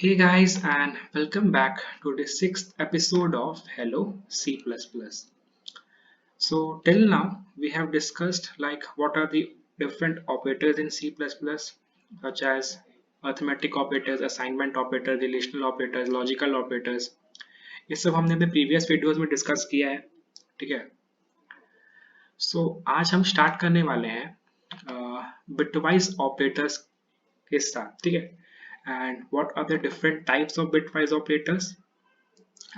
Hey guys, and welcome back to the sixth episode of Hello C++. So till now we have discussed like what are the different operators in C++, such as arithmetic operators, assignment operators, relational operators, logical operators. ये सब हमने अपने previous videos में discuss किया है, ठीक है? So आज हम start करने वाले हैं bitwise operators के साथ, ठीक है? And what are the different types of bitwise operators?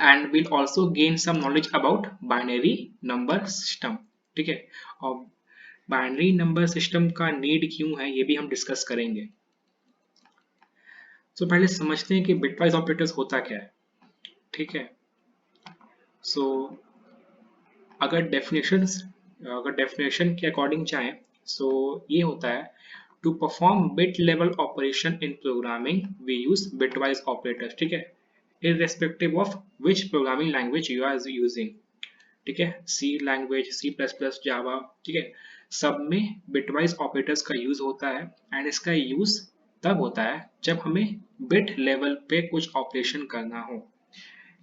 And we'll also gain some knowledge about binary number system. ठीक है, और बाइनरी नंबर सिस्टम का नीड क्यों है ये भी हम डिस्कस करेंगे. So पहले समझते हैं कि बिटवाइज ऑपरेटर्स होता क्या है. ठीक है, so अगर डेफिनेशन के अकॉर्डिंग चाहें so ये होता है to perform bit level operation in programming we use bitwise operators. ठीक है, irrespective of which programming language you are using. ठीक है, सी लैंग्वेज, सी प्लस प्लस, जावा, ठीक है, सब में बिटवाइज ऑपरेटर्स का यूज होता है. एंड इसका यूज तब होता है जब हमें बिट लेवल पे कुछ ऑपरेशन करना हो.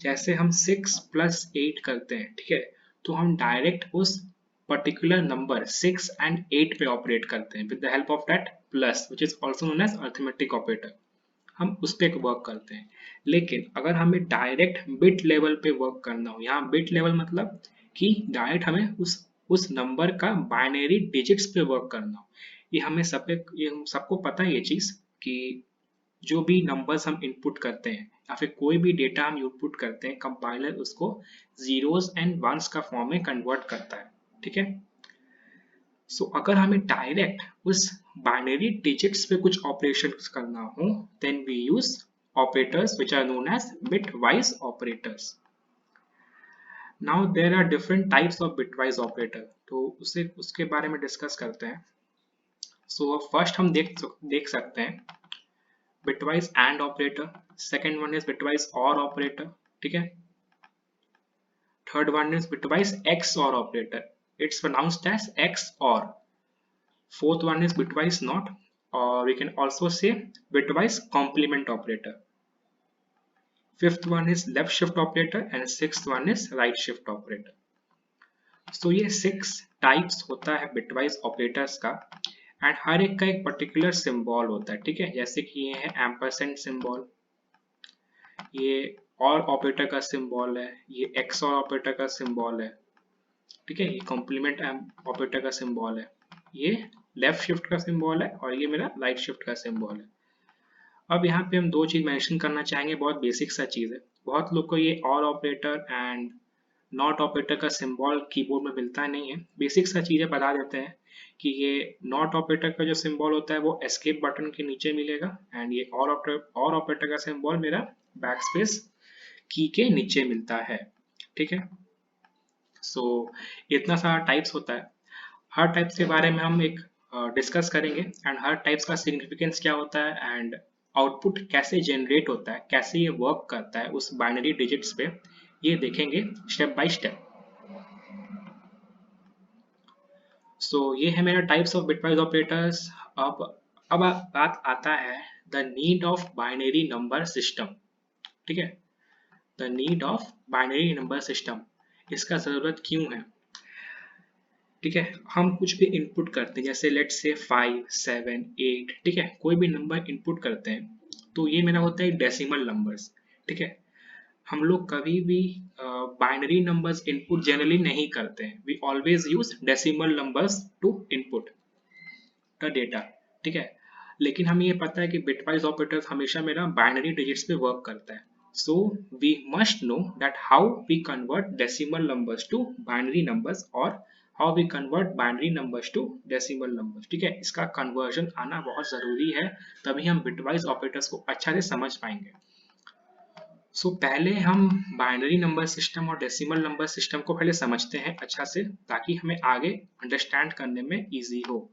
जैसे हम 6 प्लस 8 करते हैं, ठीक है, तो हम डायरेक्ट उस पर्टिकुलर नंबर 6 एंड 8 पे ऑपरेट करते हैं with the help of that plus which is also known as arithmetic operator. हम उस पर वर्क करते हैं. लेकिन अगर हमें डायरेक्ट बिट लेवल पे वर्क करना हो, यहाँ बिट लेवल मतलब कि डायरेक्ट हमें उस नंबर का बाइनरी डिजिट्स पे वर्क करना हो. ये हम सबको पता है ये चीज कि जो भी नंबर्स हम इनपुट करते हैं या फिर कोई भी डेटा हम इनपुट करते हैं, कंपाइलर उसको जीरोस एंड वंस का फॉर्म में कन्वर्ट करता है. ठीक है, सो अगर हमें डायरेक्ट उस बाइनरी डिजिट्स पे कुछ ऑपरेशंस करना हो then we use operators which are known as bitwise operators. Now there are different types of bitwise operator, तो उसे उसके बारे में डिस्कस करते हैं. सो फर्स्ट हम देख सकते हैं bitwise and operator. Second one is bitwise और ऑपरेटर. ठीक है, third one is bitwise XOR operator. It's pronounced as XOR. Fourth one is bitwise not, or we can also say bitwise complement operator. Fifth one is left shift operator and sixth one is right shift operator. So ये 6 types होता है bitwise operators का, and हर एक का एक particular symbol होता है. ठीक है, जैसे कि ये है एम्परसेंड सिंबल, ये और ऑपरेटर का सिंबल है, ये XOR ऑपरेटर का सिंबल है. ठीक है, ये कॉम्प्लीमेंट ऑपरेटर का सिंबल है, ये लेफ्ट शिफ्ट का सिंबल है और ये मेरा राइट शिफ्ट का सिंबल है. अब यहाँ पे हम दो चीज मेंशन करना चाहेंगे, बहुत बेसिक सा चीज है. बहुत लोग को ये और ऑपरेटर एंड नॉट ऑपरेटर का सिंबल कीबोर्ड में मिलता नहीं है. बेसिक सा चीजें बता देते हैं कि ये नॉट ऑपरेटर का जो सिंबल होता है वो एस्केप बटन के नीचे मिलेगा, एंड ये और ऑपरेटर का सिंबल मेरा बैकस्पेस की के नीचे मिलता है. ठीक है, सो इतना सारा टाइप्स होता है. हर टाइप्स के बारे में हम एक डिस्कस करेंगे, एंड हर टाइप्स का सिग्निफिकेंस क्या होता है एंड आउटपुट कैसे जनरेट होता है, कैसे ये वर्क करता है उस बाइनरी डिजिट्स पे, ये देखेंगे स्टेप बाय स्टेप. सो ये है मेरा टाइप्स ऑफ बिटवाइज ऑपरेटर्स. अब बात आता है the need of binary number system. ठीक है, the need of binary number system, इसका जरूरत क्यों है. ठीक है, हम कुछ भी इनपुट करते हैं, जैसे लेट्स से 5, 7, 8, ठीक है, कोई भी नंबर इनपुट करते हैं तो ये मेरा होता है डेसिमल नंबर्स. ठीक है, हम लोग कभी भी बाइनरी नंबर्स इनपुट जनरली नहीं करते हैं. We always use decimal numbers to input the data. ठीक है, लेकिन हमें ये पता है कि बिटवाइज ऑपरेटर्स हमेशा मेरा बाइनरी डिजिट्स पे वर्क करता है. So we must know that how we convert decimal numbers to binary numbers और how we convert binary numbers to decimal numbers. ठीक है, इसका कन्वर्जन आना बहुत जरूरी है, तभी हम बिटवाइज ऑपरेटर्स को अच्छा से समझ पाएंगे. सो पहले हम बाइनरी नंबर सिस्टम और डेसिमल नंबर सिस्टम को पहले समझते हैं अच्छा से, ताकि हमें आगे अंडरस्टैंड करने में इजी हो.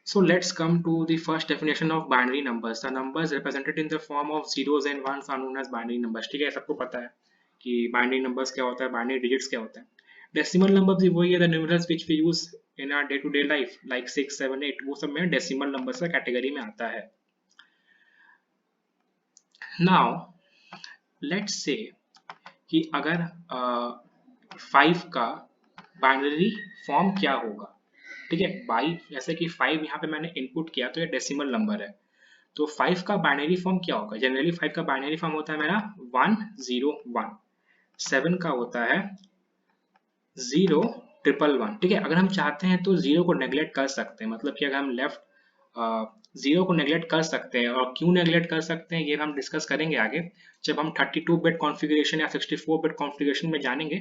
So let's come to the first definition of binary numbers. The numbers represented in the form of zeros and ones are known as binary numbers. ठीक है, सबको पता है कि binary numbers क्या होता है, binary digits क्या होता है. Decimal numbers भी वही है, the numerals which we use in our day to day life like 6, 7, 8, वो सब में decimal numbers का कैटेगरी में आता है. नाउ लेट्स से कि अगर 5 का बाइनरी फॉर्म क्या होगा, ठीक है। बाई जैसे कि 5 यहाँ पे मैंने इनपुट किया तो ये डेसिमल नंबर है, तो 5 का बाइनरी फॉर्म क्या होगा? जनरली 5 का बाइनरी फॉर्म होता है मेरा 101। 7 का होता है 01111, ठीक है। अगर हम चाहते हैं तो जीरो को नेग्लेक्ट कर सकते हैं, मतलब कि अगर हम लेफ्ट जीरो को नेग्लेक्ट कर सकते हैं, और क्यों नेग्लेक्ट कर सकते हैं ये हम डिस्कस करेंगे आगे, जब हम 32 बिट कॉन्फ़िगरेशन या 64 बिट कॉन्फ़िगरेशन में जानेंगे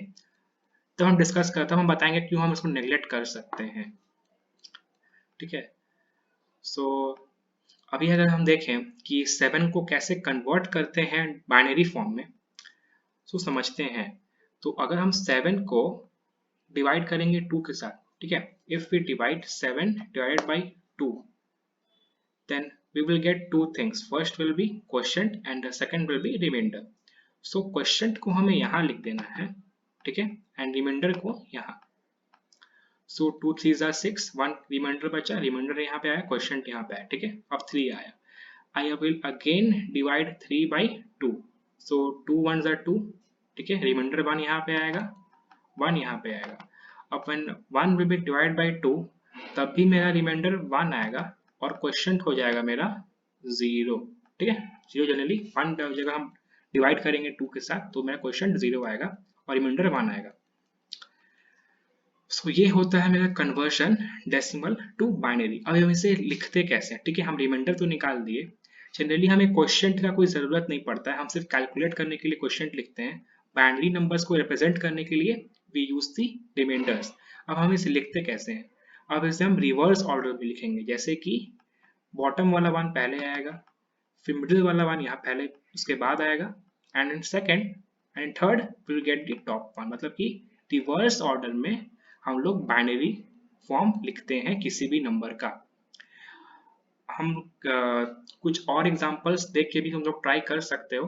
तब हम डिस्कस करते हैं, हम बताएंगे क्यों हम इसको नेग्लेक्ट कर सकते हैं, ठीक है। सो अभी अगर हम देखें कि 7 को कैसे कन्वर्ट करते हैं बाइनरी फॉर्म में, सो समझते हैं। तो अगर हम 7 को डिवाइड करेंगे 2 के साथ, ठीक है। If we divide 7 divided by 2, then we will get two things. First will be quotient and the second will be remainder. So quotient को हमें यहाँ लिख देना है, ठीक है, and remainder को यहाँ। So 2 3s are 6, 1 remainder बचा, remainder यहाँ पे आया, quotient यहाँ पे आया, ठीक है। अब 3 आया, I will again divide 3 by 2. So 2 1s are 2, ठीक है। remainder 1 यहाँ पे आएगा, 1 यहाँ पे आएगा। अब when 1 will be divided by 2, तब भी मेरा रिमाइंडर 1 आएगा और क्वेश्चन हो जाएगा मेरा 0, ठीक है। 0 जनरली 1 जगह हम डिवाइड करेंगे 2 के साथ तो मेरा क्वेश्चन 0 आएगा और रिमाइंडर 1 आएगा। सो ये होता है मेरा कन्वर्शन डेसिमल टू बाइनरी। अब हम इसे लिखते कैसे हैं, ठीक है। हम रिमाइंडर तो निकाल दिए, जनरली हमें क्वेश्चन का कोई ज़रूरत नहीं पड़ता है, हम सिर्फ कैलकुलेट करने के लिए क्वेश्चन लिखते हैं। बाइनरी नंबर्स को रिप्रेजेंट करने के लिए वी यूज दी रिमाइंडर्स। अब हम इसे लिखते कैसे हैं? अब इसे हम रिवर्स ऑर्डर में लिखेंगे, जैसे कि बॉटम वाला वन पहले आएगा, फिर मिडिल वाला वन यहाँ पहले उसके बाद आएगा, and in second and third will get the top one. मतलब कि रिवर्स ऑर्डर में हम लोग बाइनरी फॉर्म लिखते हैं किसी भी नंबर का। हम कुछ और एग्जांपल्स देख के भी हम लोग ट्राई कर सकते हो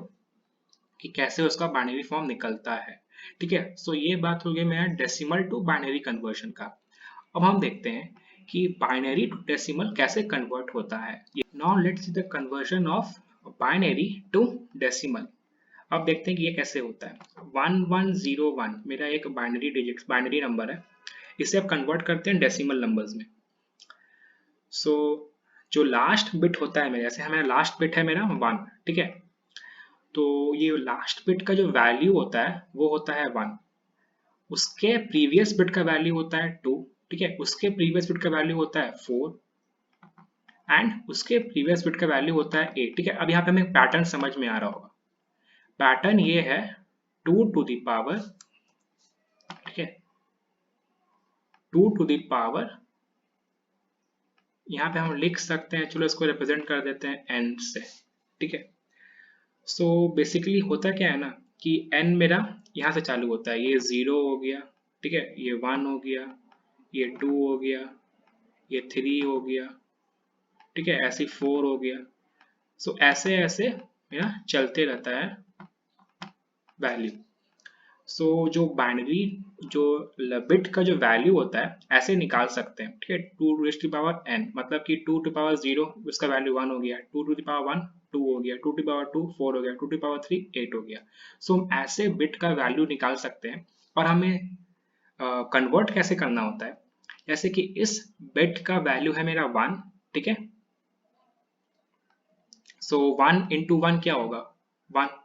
कि कैसे उसका बाइनरी फॉर्म निकलता है, ठीक है। सो ये बात हो गई मेरा डेसिमल टू बाइनरी कन्वर्शन का। अब हम देखते हैं कि बाइनरी टू डेसिमल कैसे कन्वर्ट होता है। Now let's see the conversion of binary to decimal. अब देखते हैं कि ये कैसे होता है। 1101 मेरा एक बाइनरी डिजिट बाइनरी नंबर है, इसे अब कन्वर्ट करते हैं डेसिमल नंबर्स में। सो जो लास्ट बिट होता है मेरा, जैसे हमारा लास्ट बिट है मेरा 1, ठीक है। तो ये लास्ट बिट का जो वैल्यू होता है वो होता है 1, उसके प्रीवियस बिट का वैल्यू होता है 2, ठीक है। उसके प्रीवियस बिट का वैल्यू होता है 4 एंड उसके प्रीवियस बिट का वैल्यू होता है 8, ठीक है। अब यहाँ पे हमें पैटर्न समझ में आ रहा होगा। पैटर्न ये है 2 टू द पावर, ठीक है, 2 टू द पावर, यहाँ पे हम लिख सकते हैं, चलो इसको रिप्रेजेंट कर देते हैं n से, ठीक है। सो बेसिकली होता क्या है ना कि n मेरा यहाँ से चालू होता है, ये 0 हो गया, ठीक है, ये 1 हो गया, ये 2 हो गया, ये 3 हो गया, ठीक है, ऐसे 4 हो गया। सो ऐसे ऐसे मेरा चलते रहता है वैल्यू। सो जो बाइनरी जो बिट का जो वैल्यू होता है ऐसे निकाल सकते हैं, ठीक है। 2 रेज़ टू पावर n, मतलब कि 2 टू पावर 0 उसका वैल्यू 1 हो गया, 2 टू द पावर 1 2 हो गया, 2 टू पावर 2 4 हो गया, 2 टू पावर 3 8 हो गया। सो हम ऐसे बिट का वैल्यू निकाल सकते हैं। और हमें कन्वर्ट कैसे करना होता है, जैसे कि इस बिट का वैल्यू है मेरा 1, ठीक है। सो 1 इंटू 1 क्या होगा, 1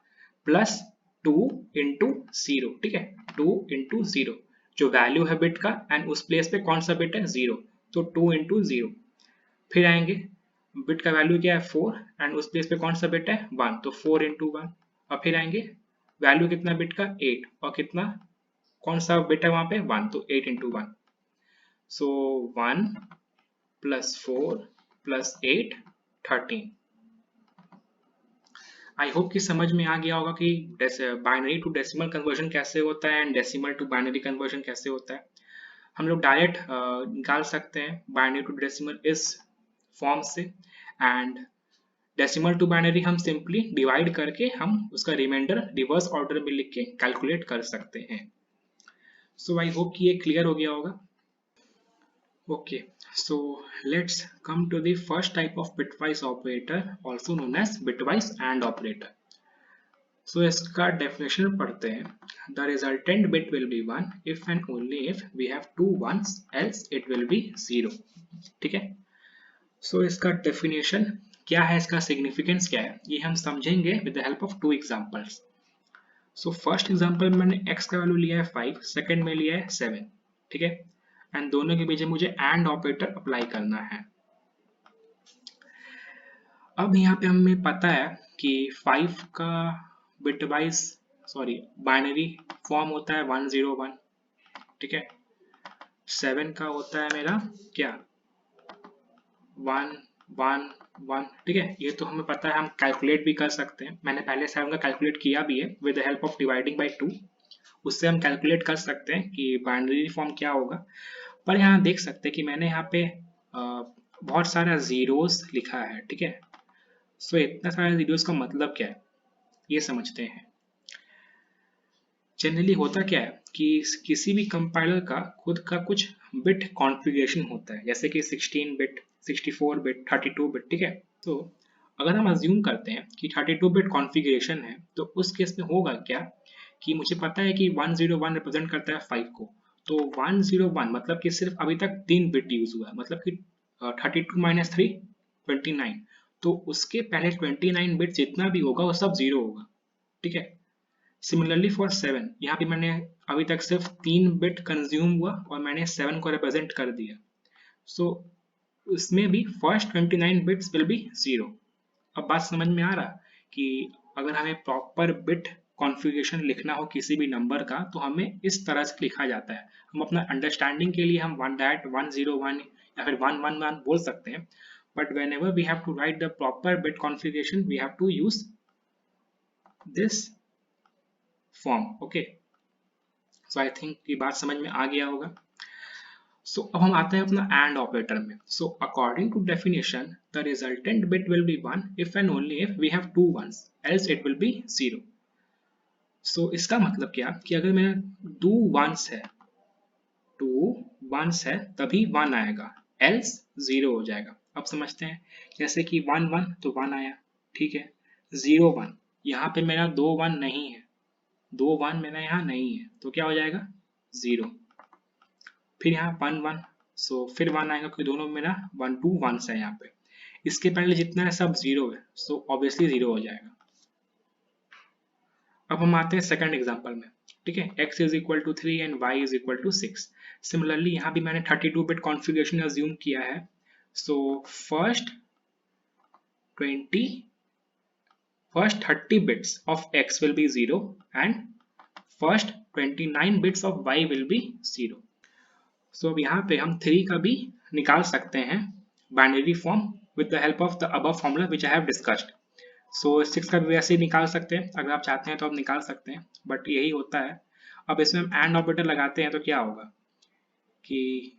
प्लस 2 इंटू 0, ठीक है, 2 इंटू 0 जो वैल्यू है बिट का, एंड उस प्लेस पे कौन सा बिट है 0, तो 2 इंटू 0। फिर आएंगे बिट का वैल्यू क्या है 4 एंड उस प्लेस पे कौन सा बिट है 1, तो 4 इंटू 1। और फिर आएंगे वैल्यू कितना बिट का 8 और कितना कौन सा बिट है वहां पे 1, तो 8 इंटू 1। सो 1 प्लस 4 प्लस 8 13। आई होप कि समझ में आ गया होगा कि बाइनरी टू डेसिमल कन्वर्जन कैसे होता है and decimal to binary conversion कैसे होता है। हम लोग डायरेक्ट निकाल सकते हैं बाइनरी टू डेसिमल इस फॉर्म से, एंड डेसिमल टू बाइनरी हम सिंपली डिवाइड करके हम उसका रिमाइंडर रिवर्स ऑर्डर में लिख के कैलकुलेट कर सकते हैं। सो आई होप कि ये क्लियर हो गया होगा। Okay, so let's come to the first type of bitwise operator, also known as bitwise AND operator. सो इसका डेफिनेशन पढ़ते हैं. The resultant bit will be 1 if and only if we have 2 1s, else it will be 0. ठीक है. सो इसका definition क्या है, इसका significance क्या है, ये हम समझेंगे with the help of 2 examples. So first example में मैंने x का वैल्यू लिया है 5, सेकंड में लिया है 7. ठीक है. एंड दोनों के बीच मुझे एंड ऑपरेटर अप्लाई करना है. अब यहाँ पे हमें पता है कि 5 का बिटवाइज बाइनरी फॉर्म होता है 101. ठीक है. 7 का होता है मेरा क्या 1 1 1. ठीक है. ये तो हमें पता है, हम कैलकुलेट भी कर सकते हैं. मैंने पहले 7 का कैलकुलेट किया भी है with the help of dividing by 2. उससे हम कैलकुलेट कर सकते हैं कि बाइनरी फॉर्म क्या होगा. पर यहाँ देख सकते हैं कि मैंने यहाँ पे बहुत सारा जीरोस लिखा है. ठीक है. सो इतना सारा जीरोस का मतलब क्या है, ये समझते हैं. जनरली होता क्या है कि किसी भी कंपाइलर का खुद का कुछ बिट कॉन्फ़िगरेशन होता है, जैसे कि 16 बिट, 64 बिट, 32 बिट. ठीक है. तो अगर हम अज्यूम करते हैं कि 32 बिट कॉन्फ़िगरेशन है, तो उस केस में होगा क्या कि मुझे पता है कि 101 रिप्रेजेंट करता है 5 को. तो 101 मतलब कि सिर्फ अभी तक 3 बिट यूज हुआ है, मतलब कि 32 माइनस 3 29. तो उसके पहले 29 बिट जितना भी होगा वो सब 0 होगा. ठीक है. सिमिलरली फॉर 7, यहाँ पे मैंने अभी तक सिर्फ 3 बिट कंज्यूम हुआ और मैंने 7 को रिप्रेजेंट कर दिया. सो उसमें भी फर्स्ट 29 बिट्स विल बी 0. अब बात समझ में आ रहा कि अगर हमें प्रॉपर बिट कॉन्फ़िगरेशन लिखना हो किसी भी नंबर का, तो हमें इस तरह से लिखा जाता है. हम अपना अंडरस्टैंडिंग के लिए हम 1.101 या फिर 111 बोल सकते हैं, but whenever we have to write the proper bit configuration we have to use this form. Okay. So I think ये बात समझ में आ गया होगा. सो अब हम आते हैं अपना एंड ऑपरेटर में. So according to definition the resultant bit will be 1 if and only if we have 2 1s, else it will be 0. So इसका मतलब क्या कि अगर मेरा 2 1s है, 2 1s है तभी 1 आएगा, एल्स 0 हो जाएगा. अब समझते हैं. जैसे कि 1 1 तो 1 आया. ठीक है. 0 1, यहाँ पे मेरा 2 1 नहीं है, 2 1 मेरा यहाँ नहीं है, तो क्या हो जाएगा 0. फिर यहाँ 1 1, सो फिर 1 आएगा क्योंकि दोनों में मेरा 1 2 1 है. यहाँ पे इसके पहले जितना है सब 0 है, सो ऑब्वियसली 0 हो जाएगा. अब हम आते हैं सेकंड एग्जांपल में. ठीक है. x is equal to 3 and y is equal to 6. Similarly यहाँ भी मैंने 32 बिट कॉन्फ़िगरेशन अज्यूम किया है. So first 30 bits of x will be 0 and first 29 bits of y will be 0. सो अब यहाँ पे हम 3 का भी निकाल सकते हैं binary form with the help of the above formula which I have discussed. So 6 का भी वैसे ही निकाल सकते हैं, अगर आप चाहते हैं तो आप निकाल सकते हैं, बट यही होता है. अब इसमें हम एंड ऑपरेटर लगाते हैं तो क्या होगा कि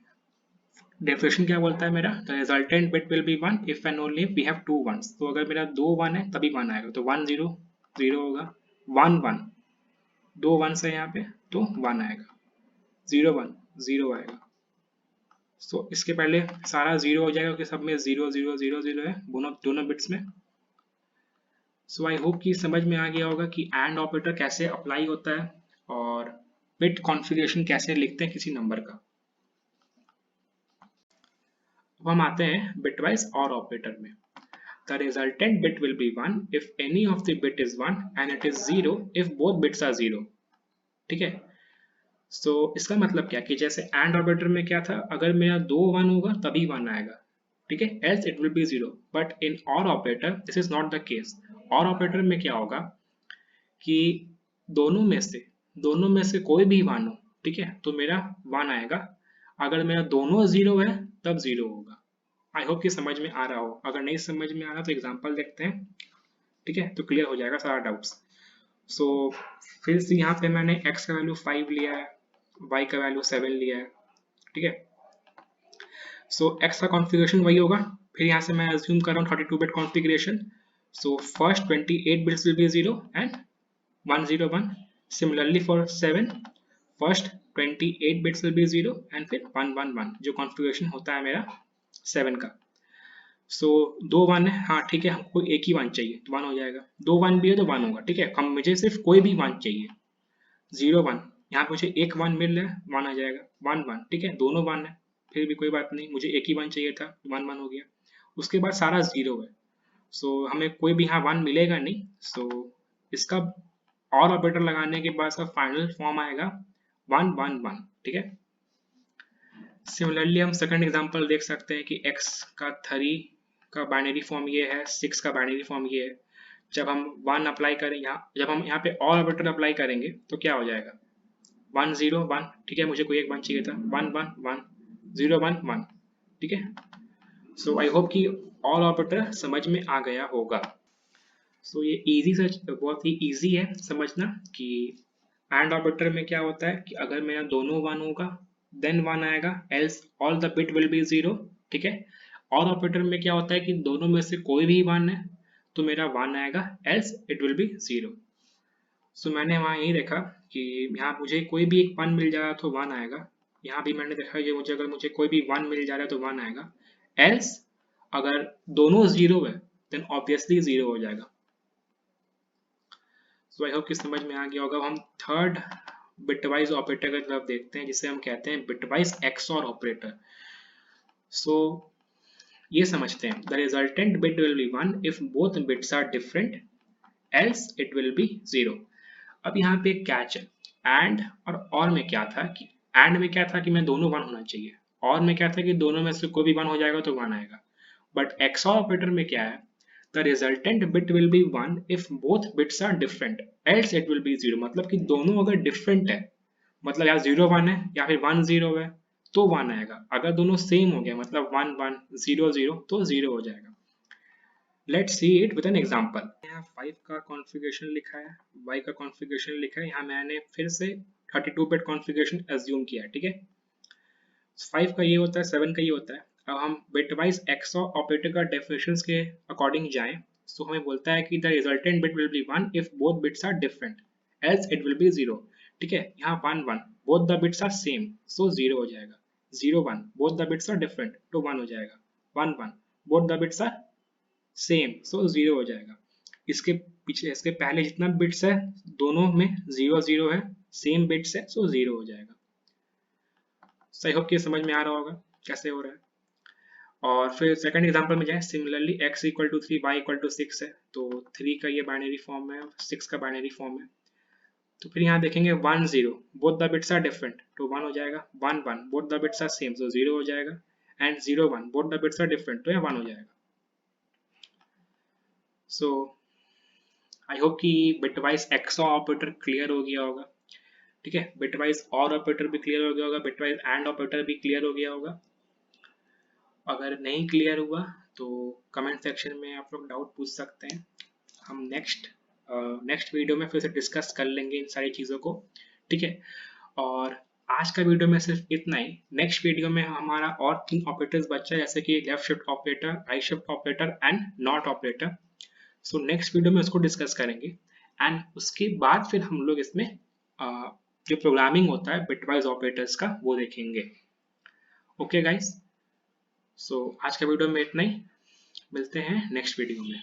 डेफिनेशन क्या बोलता है मेरा, the resultant bit will be 1 if and only we have 2 1s. तो अगर मेरा 2 1 है तभी 1 आएगा, तो 1 0 0 होगा. 1 1, 2 1s है यहाँ पे तो 1 आएगा. 0 1 0 आएगा. सो इसके पहले सारा 0 हो जाएगा क्योंकि सब में 0 0 0 0 है दोनों बिट्स में. सो आई होप कि समझ में आ गया होगा कि एंड ऑपरेटर कैसे अप्लाई होता है और बिट कॉन्फ़िगरेशन कैसे लिखते हैं किसी नंबर का. अब हम आते हैं बिटवाइज और ऑपरेटर में. The resultant bit will be 1 if any of the bit is 1 and it is 0 if both bits are 0. ठीक है. सो इसका मतलब क्या कि जैसे एंड ऑपरेटर में क्या था, अगर मेरा 2 1 होगा तभी 1 आएगा. ठीक है. else it will be 0. But in OR operator this is not the case. OR operator में क्या होगा कि दोनों में से कोई भी 1 हो, ठीक है, तो मेरा 1 आएगा. अगर मेरा दोनों 0 है तब 0 होगा. आई होप कि समझ में आ रहा हो. अगर नहीं समझ में आ रहा तो एग्जांपल देखते हैं. ठीक है. तो क्लियर हो जाएगा सारा डाउट्स. सो फिर से यहाँ पे मैंने x का वैल्यू 5 लिया है, y का वैल्यू 7 लिया है. ठीक है. सो x का कॉन्फ़िगरेशन वही होगा. फिर यहाँ से मैं अज्यूम कर रहा हूँ 32 bit configuration. So first 28 bits will be 0 and 101. Similarly for 7, first 28 bits will be 0 and फिर 111 जो कॉन्फ़िगरेशन होता है मेरा 7 का. सो दो वन है, हाँ ठीक है, हमको एक ही वन चाहिए तो वन हो जाएगा, दो वन भी है तो वन होगा, ठीक है, हम मुझे सिर्फ कोई भी वन चाहिए, 0 1, यहाँ पे मुझे एक वन मिल रहा है, वन आ जाएगा, 1 1, ठीक है, दोनों वन है, फिर भी कोई बात नहीं, मुझे एक ही वन चाहिए था, 1 1 हो गया। उसके बाद सारा 0 है, सो हमें कोई भी यहाँ वन मिलेगा नहीं, सो इसका और ऑपरेटर लगाने के बाद इसका फाइनल फॉर्म आएगा 1 1 1, ठीक है। सिमिलरली हम सेकंड एग्जांपल देख सकते हैं कि x का 3 का बाइनरी फॉर्म ये है, 6 का बाइनरी फॉर्म ये है। जब हम 1 अप्लाई करें यहाँ, जब हम यहाँ पे और ऑपरेटर अप्लाई करेंगे तो क्या हो जाएगा, 1 0 1, ठीक है, मुझे कोई एक 1 चाहिए था, 1 1 1 0 1 1, ठीक है। सो आई होप कि ऑल ऑपरेटर समझ में आ गया होगा। सो ये इजी से बहुत ही इजी है समझना कि एंड ऑपरेटर में क्या होता है कि अगर मेरा दोनों 1 होगा देन 1 आएगा, else all the bit will be 0, ठीक है। और ऑपरेटर में क्या होता है कि दोनों में से कोई भी 1 है तो मेरा 1 आएगा, एल्स इट विल बी 0। सो मैंने वहाँ यही देखा कि यहाँ मुझे कोई भी एक 1 मिल जा रहा तो 1 आएगा, यहाँ भी मैंने देखा ये मुझे, अगर मुझे कोई भी 1 मिल जा रहा है तो 1 आएगा, एल्स अगर दोनों 0 है देन ऑब्वियसली 0 हो जाएगा। सो आई होप कि समझ में आ गया होगा। हम थर्ड बिटवाइज ऑपरेटर की तरफ देखते हैं जिसे हम कहते हैं बिटवाइज एक्सऑर ऑपरेटर। सो ये समझते हैं, the resultant bit will be 1 if both bits are different, else it will be 0। अब यहाँ पे एक कैच है, एंड और में क्या था कि एंड में क्या था कि मैं दोनों 1 होना चाहिए, और में क्या था कि दोनों में से कोई भी 1 हो जाएगा तो 1 आएगा। बट एक्सऑर ऑपरेटर में क्या है, the resultant bit will be 1 if both bits are different, else it will be 0। मतलब कि दोनों अगर different है, मतलब यहाँ 0 1 है या फिर 1 0 है तो 1 आएगा, अगर दोनों सेम हो गया मतलब 1 1 0 0 तो 0 हो जाएगा। Let's see it with an example. यहाँ 5 का कॉन्फ़िगरेशन लिखा है, y का कॉन्फ़िगरेशन लिखा है, यहाँ मैंने फिर से 32 बिट कॉन्फ़िगरेशन एज्यूम किया है, ठीक है। 5 का ये होता है, 7 का ये होता है। अब हम बिटवाइज एक्सऑर ऑपरेटर का डेफिनेशंस के अकॉर्डिंग जाएं तो हमें बोलता है कि the resultant bit will be 1 if both bits are different, else it will be 0, ठीक है। यहाँ 1 1 both the bits are same so 0 हो जाएगा, 0 1 both the bits are different तो 1 हो जाएगा, 1 1 both the bits are same so 0 हो जाएगा। इसके पीछे, इसके पहले जितना बिट्स है दोनों में 0 0 है, सेम बिट्स है सो 0 हो जाएगा। सो आई होप कि समझ में आ रहा होगा कैसे हो रहा है। और फिर सेकंड एग्जांपल में जाए, similarly x equal to 3 y equal to 6 है, तो 3 का ये बाइनरी फॉर्म है, 6 का बाइनरी फॉर्म है। तो फिर यहाँ देखेंगे 1 0 both the bits are different तो 1 हो जाएगा, 1 1 both the bits are same तो 0 हो जाएगा, and 0 1 both the bits are different तो यहाँ 1 हो जाएगा। सो आई होप कि बिटवाइज एक्सऑर ऑपरेटर क्लियर हो गया होगा, ठीक है। बिटवाइज और ऑपरेटर भी क्लियर हो गया होगा, बिटवाइज एंड ऑपरेटर भी क्लियर हो गया होगा। अगर नहीं क्लियर हुआ तो कमेंट सेक्शन में आप लोग डाउट पूछ सकते हैं, हम नेक्स्ट वीडियो में फिर से डिस्कस कर लेंगे इन सारी चीज़ों को, ठीक है। और आज का वीडियो में सिर्फ इतना ही। नेक्स्ट वीडियो में हमारा और 3 ऑपरेटर्स बचा है, जैसे कि left shift operator, right shift operator and not operator. So next video में उसको डिस्कस करेंगे, एंड उसके बाद फिर हम लोग इसमें जो प्रोग्रामिंग होता है बिटवाइज ऑपरेटर्स का वो देखेंगे। ओके गाइस, सो आज के वीडियो में इतना ही, मिलते हैं नेक्स्ट वीडियो में।